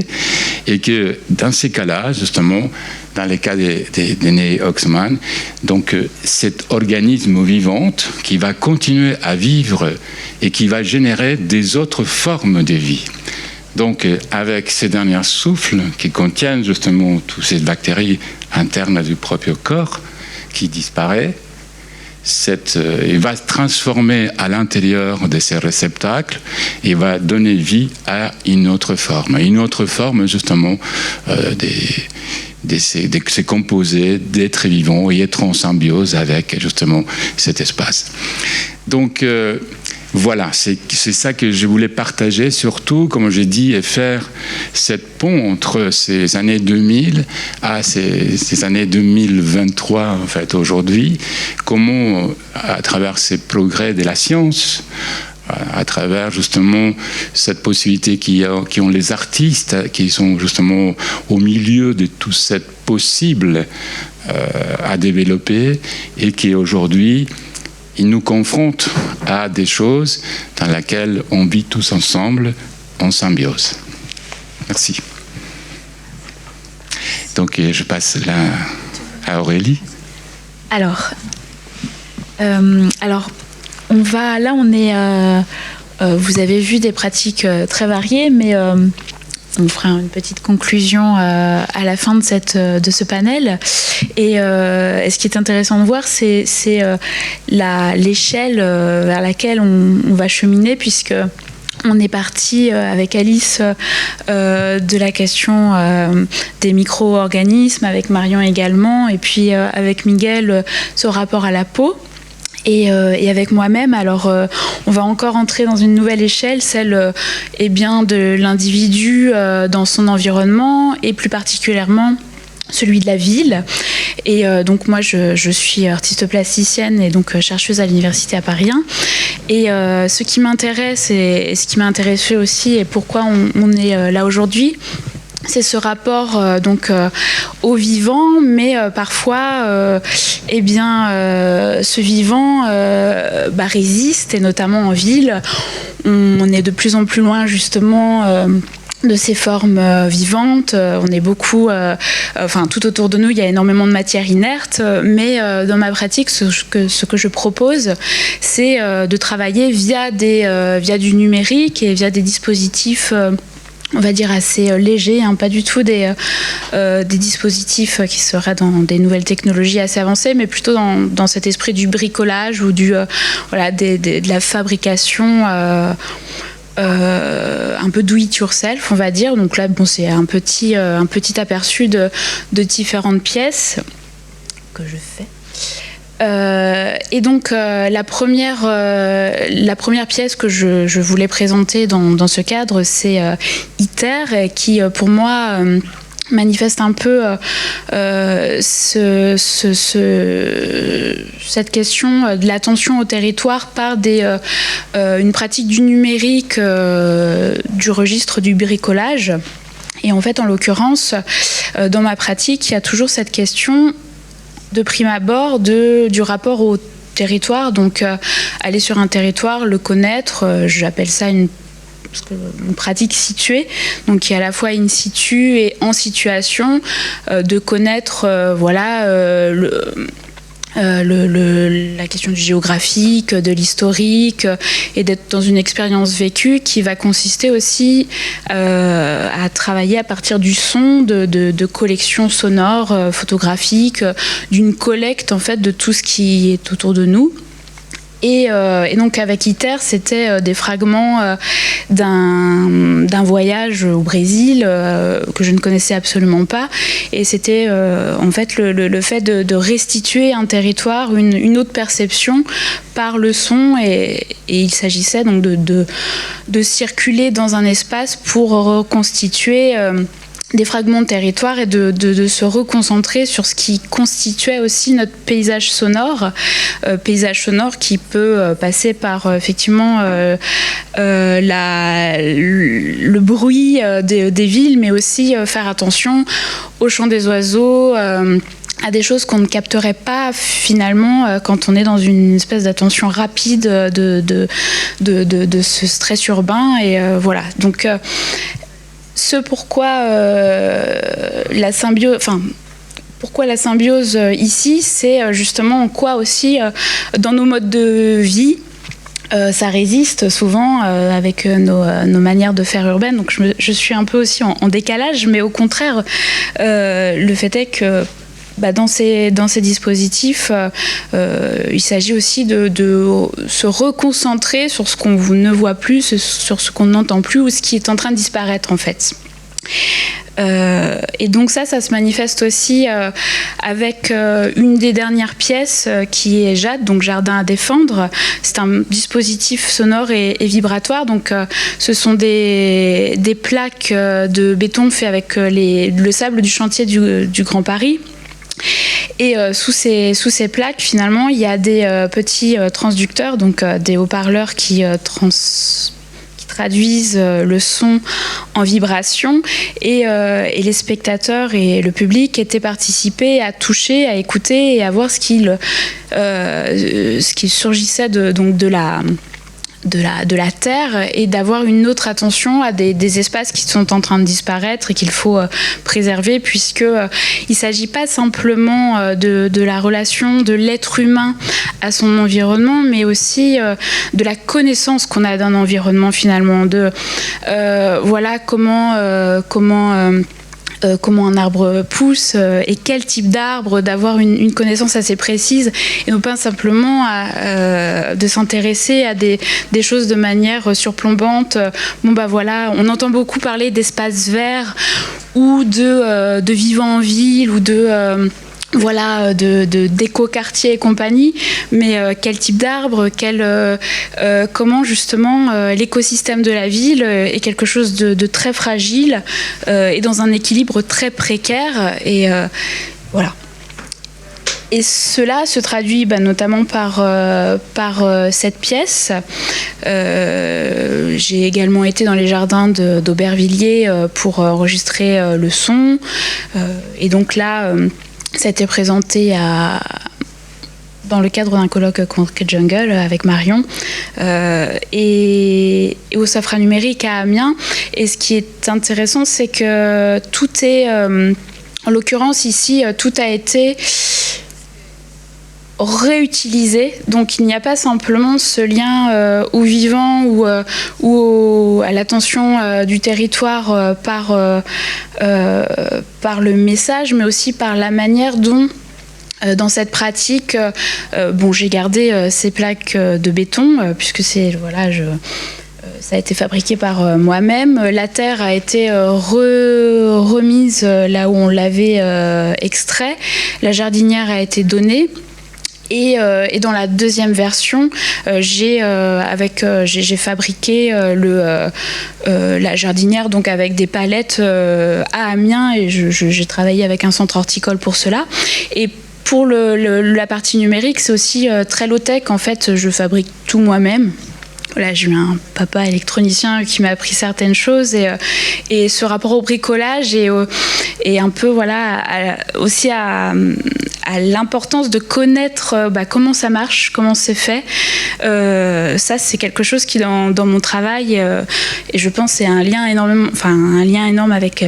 Et que, dans ces cas-là, justement, dans le cas de Neri Oxman, donc cet organisme vivant qui va continuer à vivre et qui va générer des autres formes de vie. Donc avec ces derniers souffles qui contiennent justement toutes ces bactéries internes du propre corps qui disparaît, il va se transformer à l'intérieur de ces réceptacles et va donner vie à une autre forme justement de ces composés d'êtres vivants et être en symbiose avec justement cet espace. Donc voilà, c'est ça que je voulais partager, surtout, comme j'ai dit, et faire cette pont entre ces années 2000 à ces années 2023, en fait, aujourd'hui, comment, à travers ces progrès de la science, à travers justement cette possibilité qui ont les artistes, qui sont justement au milieu de tout ce possible à développer et qui aujourd'hui ils nous confrontent à des choses dans lesquelles on vit tous ensemble en symbiose. Merci. Donc je passe là à Aurélie. Alors on est. Vous avez vu des pratiques très variées, mais on fera une petite conclusion à la fin de ce panel. Et ce qui est intéressant de voir, c'est l'échelle vers laquelle on va cheminer, puisque on est parti avec Alice de la question des micro-organismes, avec Marion également, et puis avec Miguel, ce rapport à la peau. Et avec moi-même, alors on va encore entrer dans une nouvelle échelle, celle de l'individu dans son environnement et plus particulièrement celui de la ville. Et donc moi je suis artiste plasticienne et donc chercheuse à l'université à Paris 1. Et ce qui m'intéresse et ce qui m'a intéressé aussi et pourquoi on est là aujourd'hui, c'est ce rapport au vivant, mais parfois, ce vivant résiste, et notamment en ville. On est de plus en plus loin justement ces formes vivantes. On est beaucoup, tout autour de nous, il y a énormément de matière inerte, mais dans ma pratique, ce que je propose, c'est de travailler via du numérique et via des dispositifs on va dire assez légers, pas du tout des dispositifs qui seraient dans des nouvelles technologies assez avancées, mais plutôt dans cet esprit du bricolage ou de la fabrication un peu do it yourself, on va dire. Donc là, c'est un petit aperçu de différentes pièces que je fais. Et donc la première pièce que je voulais présenter dans ce cadre, c'est ITER, qui pour moi manifeste un peu cette question de l'attention au territoire par une pratique du numérique du registre du bricolage. Et en fait, en l'occurrence, dans ma pratique, il y a toujours cette question de prime abord du rapport au territoire. Donc aller sur un territoire, le connaître, j'appelle ça une pratique située, donc qui est à la fois in situ et en situation, de connaître la question du géographique, de l'historique, et d'être dans une expérience vécue qui va consister aussi à travailler à partir du son, de collections sonores, photographiques, d'une collecte en fait de tout ce qui est autour de nous. Et donc avec ITER, c'était des fragments d'un voyage au Brésil que je ne connaissais absolument pas. Et c'était en fait le fait de restituer un territoire, une autre perception par le son. Et il s'agissait donc de circuler dans un espace pour reconstituer des fragments de territoire et de se reconcentrer sur ce qui constituait aussi notre paysage sonore qui peut passer par effectivement le bruit des villes, mais aussi faire attention au chant des oiseaux, à des choses qu'on ne capterait pas finalement quand on est dans une espèce d'attention rapide de ce stress urbain. Et voilà, donc pourquoi la symbiose ici, c'est justement en quoi aussi dans nos modes de vie ça résiste souvent avec nos manières de faire urbaines. Donc je suis un peu aussi en décalage, mais au contraire, le fait est que dans ces dispositifs, il s'agit aussi de se reconcentrer sur ce qu'on ne voit plus, sur ce qu'on n'entend plus ou ce qui est en train de disparaître en fait. Et donc ça se manifeste aussi avec une des dernières pièces qui est Jade, donc Jardin à défendre. C'est un dispositif sonore et vibratoire. Donc ce sont des plaques de béton fait avec le sable du chantier du Grand Paris. Et sous ces plaques, finalement, il y a des petits transducteurs, donc des haut-parleurs qui traduisent le son en vibration, et les spectateurs et le public étaient participés à toucher, à écouter et à voir ce qui surgissait de la terre, et d'avoir une autre attention à des espaces qui sont en train de disparaître et qu'il faut préserver, puisque il s'agit pas simplement de la relation de l'être humain à son environnement, mais aussi de la connaissance qu'on a d'un environnement finalement, comment un arbre pousse et quel type d'arbre, d'avoir une connaissance assez précise, et non pas simplement de s'intéresser à des choses de manière surplombante. On entend beaucoup parler d'espaces verts ou de vivants en ville ou d'éco-quartier et compagnie, mais quel type d'arbre, comment justement l'écosystème de la ville est quelque chose de très fragile et dans un équilibre très précaire, et voilà. Et cela se traduit notamment par cette pièce. J'ai également été dans les jardins d'Aubervilliers pour enregistrer le son, et donc là ça a été présenté dans le cadre d'un colloque Concrete Jungle avec Marion et au Safra numérique à Amiens. Et ce qui est intéressant, c'est que tout est, en l'occurrence ici, tout a été réutilisé, donc il n'y a pas simplement ce lien au vivant ou à l'attention du territoire par le message, mais aussi par la manière dont dans cette pratique, j'ai gardé ces plaques de béton puisque c'est ça a été fabriqué par moi-même. La terre a été remise là où on l'avait extrait. La jardinière a été donnée. Et dans la deuxième version, j'ai fabriqué la jardinière donc avec des palettes à Amiens et j'ai travaillé avec un centre horticole pour cela. Et pour la partie numérique, c'est aussi très low-tech. En fait, je fabrique tout moi-même. Voilà, j'ai eu un papa électronicien qui m'a appris certaines choses et ce rapport au bricolage et un peu aussi à l'importance de connaître comment ça marche, comment c'est fait. Ça, c'est quelque chose qui dans mon travail et je pense c'est un lien énorme avec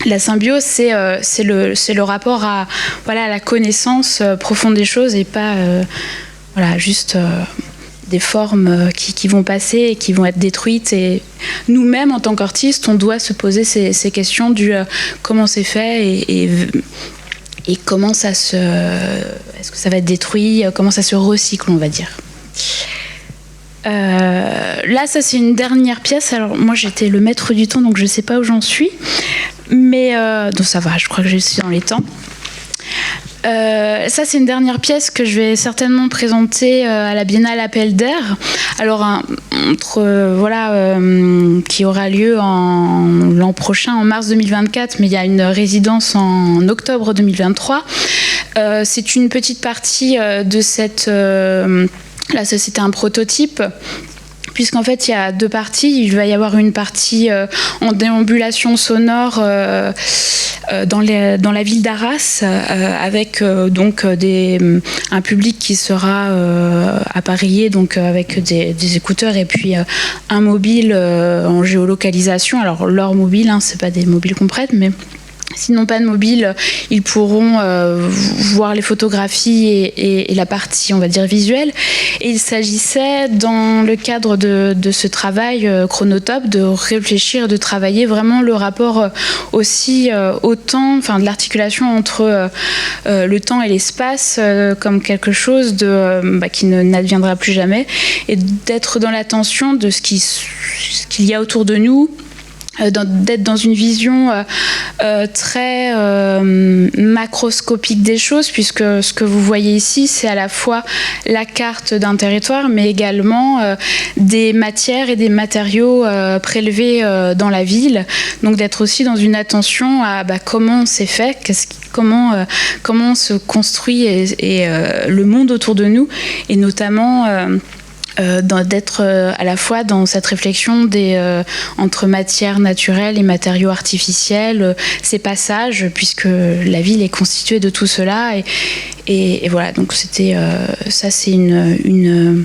la symbiose, c'est le rapport à la connaissance profonde des choses et pas juste des formes qui vont passer et qui vont être détruites. Et nous-mêmes, en tant qu'artistes, on doit se poser ces questions du comment c'est fait et comment ça se... Est-ce que ça va être détruit? Comment ça se recycle, on va dire. Là, ça, c'est une dernière pièce. Alors, moi, j'étais le maître du temps, donc je ne sais pas où j'en suis. Mais donc ça va, je crois que je suis dans les temps. Ça, c'est une dernière pièce que je vais certainement présenter à la Biennale Appel d'Air. Alors, qui aura lieu l'an prochain, en mars 2024, mais il y a une résidence en octobre 2023. C'est une petite partie de cette... là, ça, c'était un prototype. Puisqu'en fait, il y a deux parties. Il va y avoir une partie en déambulation sonore dans la ville d'Arras, avec un public qui sera appareillé avec des écouteurs et puis un mobile en géolocalisation. Alors, leur mobile, c'est pas des mobiles qu'on prête, mais... S'ils n'ont pas de mobile, ils pourront voir les photographies et la partie, on va dire, visuelle. Et il s'agissait, dans le cadre de ce travail Chronotope, de réfléchir, de travailler vraiment le rapport aussi au temps, de l'articulation entre le temps et l'espace comme quelque chose qui n'adviendra plus jamais, et d'être dans l'attention de ce qu'il y a autour de nous, d'être dans une vision très macroscopique des choses, puisque ce que vous voyez ici, c'est à la fois la carte d'un territoire, mais également des matières et des matériaux prélevés dans la ville. Donc d'être aussi dans une attention à comment c'est fait, comment se construit et le monde autour de nous, et notamment... d'être à la fois dans cette réflexion entre matières naturelles et matériaux artificiels, ces passages, puisque la ville est constituée de tout cela. Et voilà, donc c'était ça, c'est une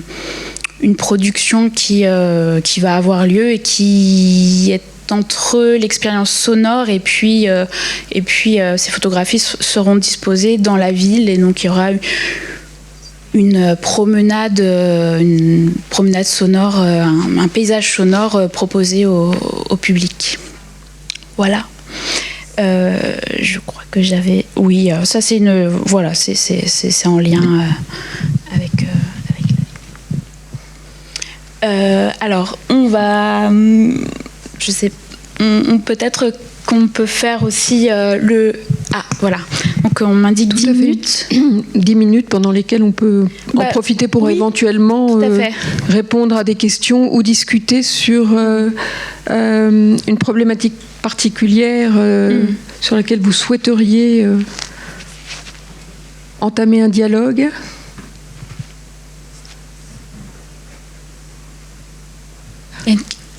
production qui va avoir lieu et qui est entre l'expérience sonore et puis ces photographies seront disposées dans la ville, et donc il y aura une promenade sonore, un paysage sonore proposé au public. Voilà. Je crois que j'avais... Oui, ça c'est une... Voilà, c'est en lien avec... alors, on va... Je sais... peut-être qu'on peut faire aussi le... Ah, voilà. Donc, on m'indique 10 minutes. 10 minutes pendant lesquelles on peut en profiter pour éventuellement répondre à des questions ou discuter sur une problématique particulière sur laquelle vous souhaiteriez entamer un dialogue.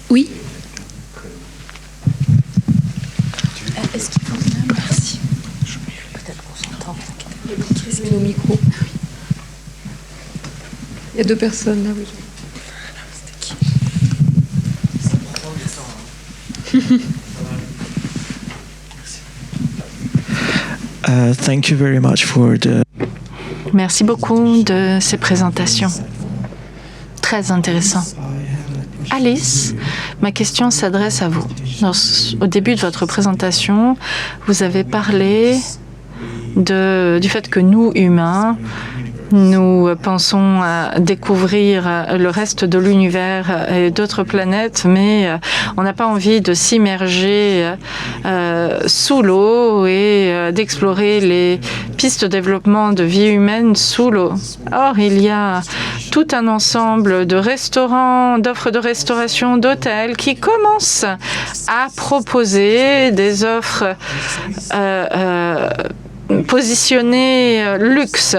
Oui. Est-ce qu'il faut... Merci. Peut-être qu'on s'entend. Le micro. Il y a 2 personnes là. Thank you very much for the... Merci beaucoup de ces présentations. Très intéressant. Alice, ma question s'adresse à vous. Au début de votre présentation, vous avez parlé du fait que nous, humains, nous pensons à découvrir le reste de l'univers et d'autres planètes, mais on n'a pas envie de s'immerger sous l'eau et d'explorer les pistes de développement de vie humaine sous l'eau. Or, il y a tout un ensemble de restaurants, d'offres de restauration, d'hôtels qui commencent à proposer des offres positionnées luxe.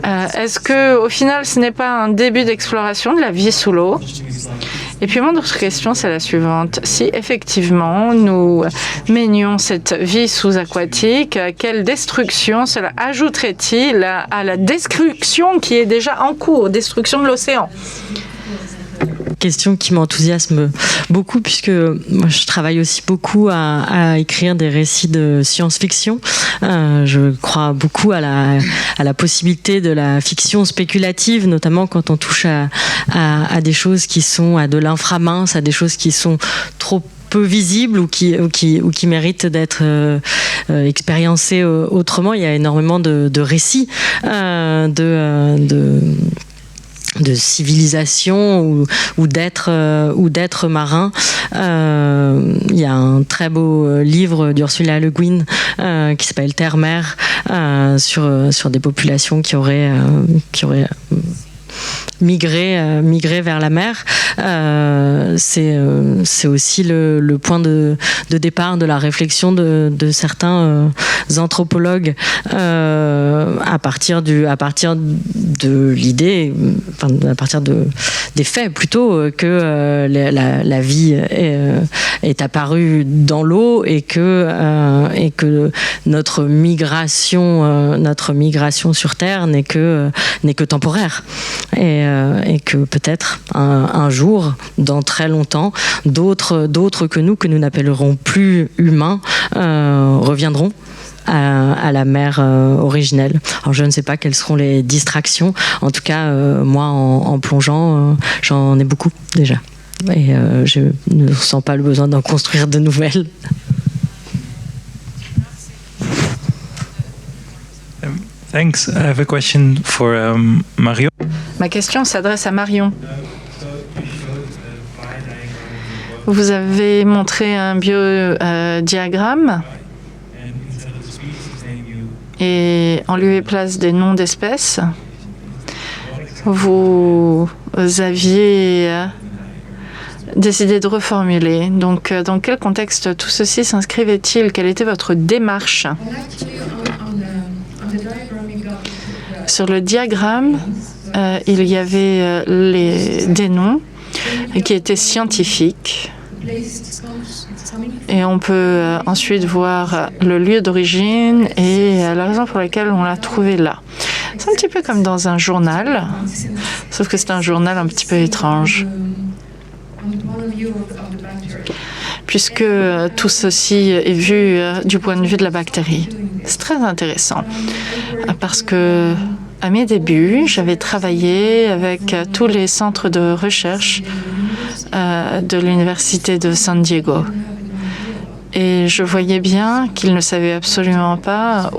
Est-ce que, au final, ce n'est pas un début d'exploration de la vie sous l'eau? Et puis, mon autre question, c'est la suivante. Si, effectivement, nous menions cette vie sous-aquatique, quelle destruction cela ajouterait-il à la destruction qui est déjà en cours, destruction de l'océan? Question qui m'enthousiasme beaucoup puisque moi je travaille aussi beaucoup à écrire des récits de science-fiction. Je crois beaucoup à la possibilité de la fiction spéculative, notamment quand on touche à des choses qui sont à de l'inframince, à des choses qui sont trop peu visibles ou qui méritent d'être expériencées autrement. Il y a énormément de récits de civilisation ou d'être marin. Il y a un très beau livre d'Ursula Le Guin qui s'appelle Terre-Mer sur des populations qui auraient migré vers la mer. C'est aussi le point de départ de la réflexion de certains anthropologues à partir de l'idée, à partir des faits plutôt, que la vie est apparue dans l'eau et que notre migration sur Terre n'est que temporaire. Et que peut-être un jour, dans très longtemps, d'autres que nous n'appellerons plus humains, reviendront à la mer originelle. Alors je ne sais pas quelles seront les distractions. En tout cas, moi, en plongeant, j'en ai beaucoup déjà. Et je ne sens pas le besoin d'en construire de nouvelles. Thanks. I have a question for Marion. Ma question s'adresse à Marion. Vous avez montré un biodiagramme et en lieu et place des noms d'espèces, vous aviez décidé de reformuler. Donc, dans quel contexte tout ceci s'inscrivait-il? Quelle était votre démarche? Sur le diagramme, il y avait des noms qui étaient scientifiques. Et on peut ensuite voir le lieu d'origine et la raison pour laquelle on l'a trouvé là. C'est un petit peu comme dans un journal, sauf que c'est un journal un petit peu étrange. Puisque tout ceci est vu du point de vue de la bactérie. C'est très intéressant, parce que à mes débuts, j'avais travaillé avec tous les centres de recherche de l'Université de San Diego. Et je voyais bien qu'ils ne savaient absolument pas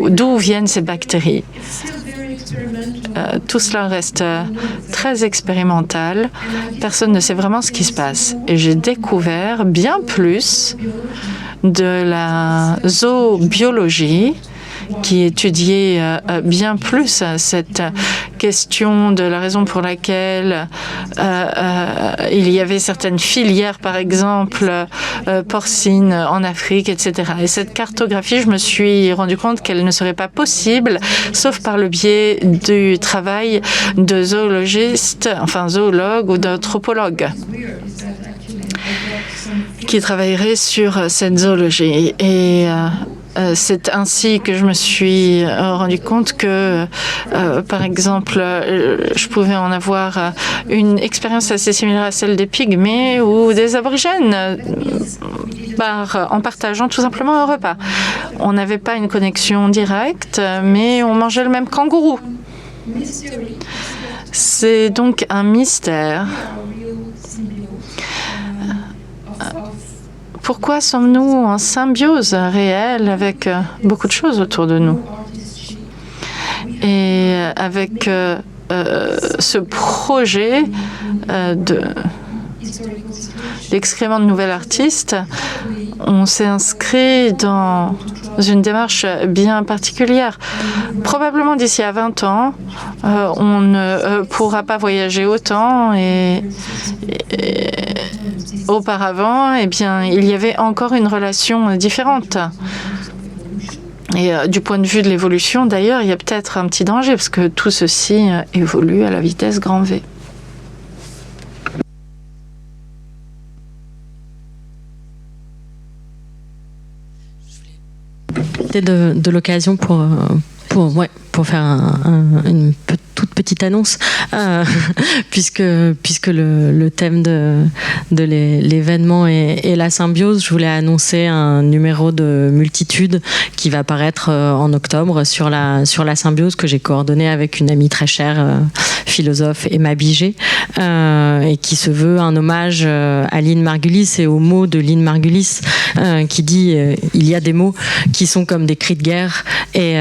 d'où viennent ces bactéries. Tout cela reste très expérimental. Personne ne sait vraiment ce qui se passe. Et j'ai découvert bien plus de la zoobiologie qui étudiait bien plus cette question de la raison pour laquelle il y avait certaines filières, par exemple, porcines en Afrique, etc. Et cette cartographie, je me suis rendu compte qu'elle ne serait pas possible, sauf par le biais du travail de zoologistes, enfin zoologues ou d'anthropologues, qui travailleraient sur cette zoologie. Et C'est ainsi que je me suis rendu compte que, par exemple, je pouvais en avoir une expérience assez similaire à celle des pygmées ou des aborigènes en partageant tout simplement un repas. On n'avait pas une connexion directe, mais on mangeait le même kangourou. C'est donc un mystère. Pourquoi sommes-nous en symbiose réelle avec beaucoup de choses autour de nous? Et avec ce projet d'excrément de nouvel artiste, on s'est inscrit dans une démarche bien particulière. Probablement d'ici à 20 ans, on ne pourra pas voyager autant et auparavant, eh bien, il y avait encore une relation différente. Et du point de vue de l'évolution, d'ailleurs, il y a peut-être un petit danger parce que tout ceci évolue à la vitesse grand V. De l'occasion pour faire une toute petite annonce, puisque le thème de l'événement est la symbiose. Je voulais annoncer un numéro de Multitude qui va paraître en octobre sur la symbiose, que j'ai coordonné avec une amie très chère, philosophe Emma Biget, et qui se veut un hommage à Lynn Margulis et aux mots de Lynn Margulis, qui dit il y a des mots qui sont comme des cris de guerre, et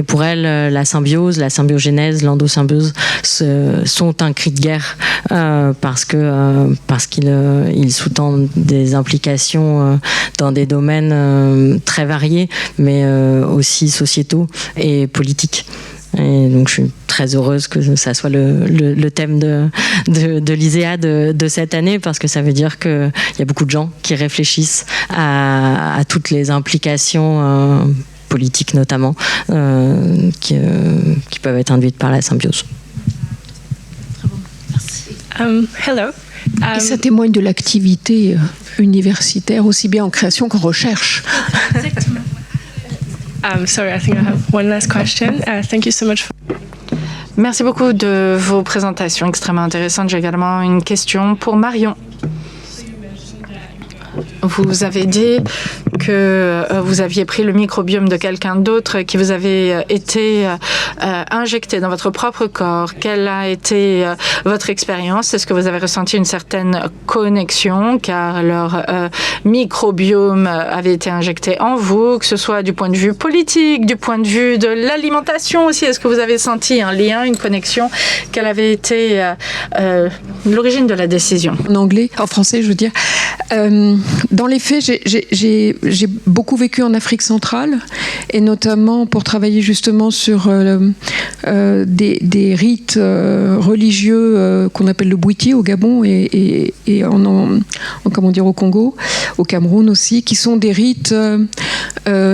pour elle la symbiose, la symbiogénèse, l'endosymbiose sont un cri de guerre, parce qu'ils sous-tendent des implications dans des domaines très variés, mais aussi sociétaux et politiques. Et donc je suis très heureuse que ça soit le thème de l'ISEA de cette année, parce que ça veut dire qu'il y a beaucoup de gens qui réfléchissent à toutes les implications politiques notamment, qui peuvent être induites par la symbiose. Hello. Et ça témoigne de l'activité universitaire, aussi bien en création qu'en recherche. Exactement. Sorry, I think I have one last question. Thank you so much. Merci beaucoup de vos présentations extrêmement intéressantes. J'ai également une question pour Marion. Vous avez dit que vous aviez pris le microbiome de quelqu'un d'autre, qui vous avait été injecté dans votre propre corps. Quelle a été votre expérience? Est-ce que vous avez ressenti une certaine connexion car leur microbiome avait été injecté en vous, que ce soit du point de vue politique, du point de vue de l'alimentation aussi? Est-ce que vous avez senti un lien, une connexion? Quelle avait été l'origine de la décision? En français, je veux dire. Dans les faits, j'ai beaucoup vécu en Afrique centrale, et notamment pour travailler justement sur des rites religieux qu'on appelle le Bwiti au Gabon et au Congo, au Cameroun aussi, qui sont des rites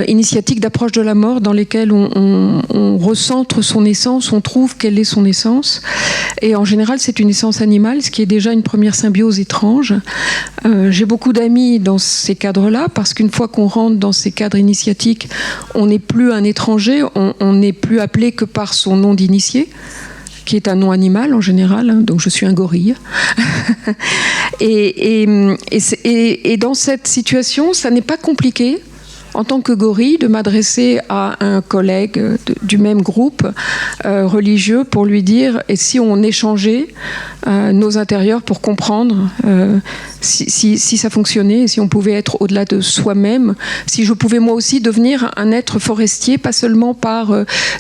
initiatiques d'approche de la mort dans lesquels on recentre son essence, on trouve quelle est son essence. Et en général, c'est une essence animale, ce qui est déjà une première symbiose étrange. J'ai beaucoup d'amis dans ces cadres-là, parce qu'une fois qu'on rentre dans ces cadres initiatiques, on n'est plus un étranger, on n'est plus appelé que par son nom d'initié, qui est un nom animal en général, hein, donc je suis un gorille. et dans cette situation, ça n'est pas compliqué, en tant que gorille, de m'adresser à un collègue du même groupe religieux pour lui dire, et si on échangeait nos intérieurs pour comprendre si ça fonctionnait, et si on pouvait être au-delà de soi-même, si je pouvais moi aussi devenir un être forestier, pas seulement par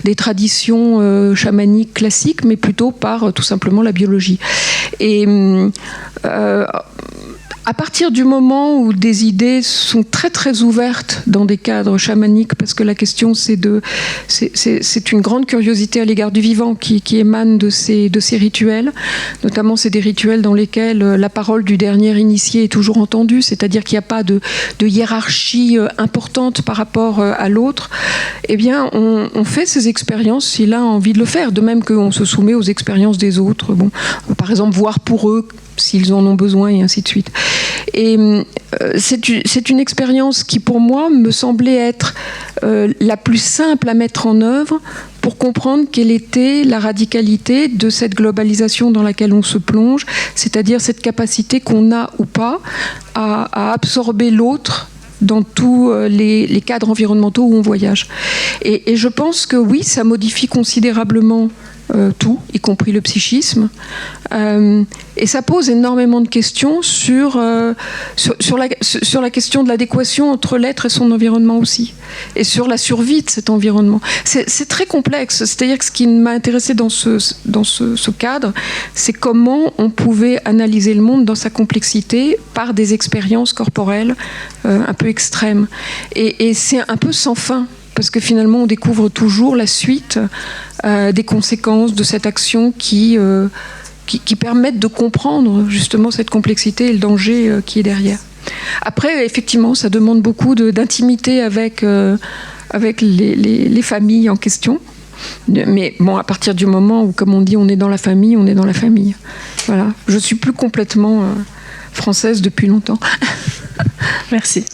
des traditions chamaniques classiques, mais plutôt par tout simplement la biologie. Et à partir du moment où des idées sont très très ouvertes dans des cadres chamaniques, parce que la question c'est une grande curiosité à l'égard du vivant qui émane de ces rituels, notamment c'est des rituels dans lesquels la parole du dernier initié est toujours entendue, c'est-à-dire qu'il n'y a pas de hiérarchie importante par rapport à l'autre. Eh bien on fait ces expériences s'il a envie de le faire, de même qu'on se soumet aux expériences des autres. Bon, par exemple voir pour eux s'ils en ont besoin, et ainsi de suite. Et c'est une expérience qui, pour moi, me semblait être la plus simple à mettre en œuvre pour comprendre quelle était la radicalité de cette globalisation dans laquelle on se plonge, c'est-à-dire cette capacité qu'on a ou pas à absorber l'autre dans tous les cadres environnementaux où on voyage. Et je pense que oui, ça modifie considérablement tout, y compris le psychisme. Et ça pose énormément de questions sur la question de l'adéquation entre l'être et son environnement aussi, et sur la survie de cet environnement. C'est très complexe, c'est-à-dire que ce qui m'a intéressé dans ce cadre, c'est comment on pouvait analyser le monde dans sa complexité par des expériences corporelles un peu extrêmes. Et c'est un peu sans fin, parce que finalement on découvre toujours la suite des conséquences de cette action qui permettent de comprendre justement cette complexité et le danger qui est derrière. Après, effectivement, ça demande beaucoup d'intimité avec les familles en question. Mais bon, à partir du moment où, comme on dit, on est dans la famille, on est dans la famille. Voilà. Je suis plus complètement française depuis longtemps. Merci.